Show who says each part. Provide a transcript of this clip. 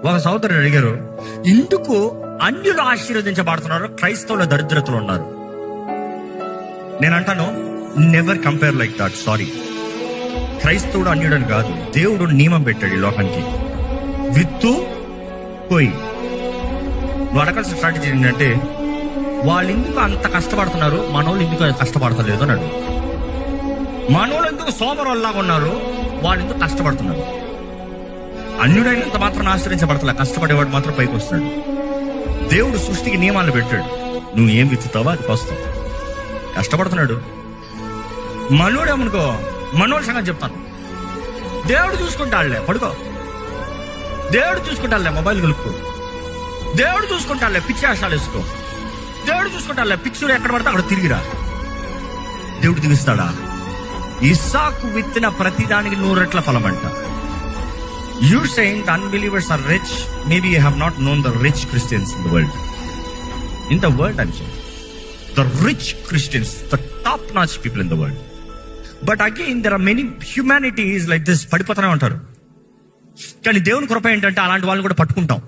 Speaker 1: ఒక సోదరుడు అడిగారు, ఎందుకు అన్యులు ఆశీర్వదించబడుతున్నారు, క్రైస్తవుల దరిద్రతలు ఉన్నారు? నేను అంటాను, never compare like that. Sorry, క్రైస్తవుడు అన్యుడని కాదు, దేవుడు నియమం పెట్టాడు ఈ లోకానికి. విత్తు పోయి. నువ్వు అడగాల్సిన స్ట్రాటజీ ఏంటంటే, వాళ్ళు ఎందుకు అంత కష్టపడుతున్నారు, మనోళ్ళు ఎందుకు కష్టపడతలేదు అని అడుగు. మనోళ్ళు ఎందుకు సోమరుల్లాగా ఉన్నారు, వాళ్ళు ఎందుకు కష్టపడుతున్నారు? అన్యుడైనంత మాత్రం ఆశ్రయించబడతలే, కష్టపడేవాడు మాత్రం పైకి వస్తున్నాడు. దేవుడు సృష్టికి నియమాలు పెట్టాడు, నువ్వు ఏం విత్తుతావో అది వస్తావు. కష్టపడుతున్నాడు. మనోడేమనుకో, మనోడి సంగతి చెప్తాను, దేవుడు చూసుకుంటాడులే, పడుకో. దేవుడు చూసుకుంటాడులే, మొబైల్ కలుపుకో. దేవుడు చూసుకుంటాడులే, పిచ్చి ఆశాలు వేసుకో. దేవుడు చూసుకుంటాడులే, పిచ్చుడు ఎక్కడ పడితే అక్కడ తిరిగిరా. దేవుడు దిగిస్తాడా? ఇస్సాకు విత్తిన ప్రతిదానికి 100 రెట్ల ఫలం అంట. You saying the unbelievers are rich, maybe you have not known the rich Christians in the world. In the world, I'm saying, the rich Christians, the top-notch people in the world. But again, there are many humanities like this, పడిపోతూనే ఉంటారు. కానీ దేవుని కృప ఏంటంటే అలాంటి వాళ్ళని కూడా పట్టుకుంటాం.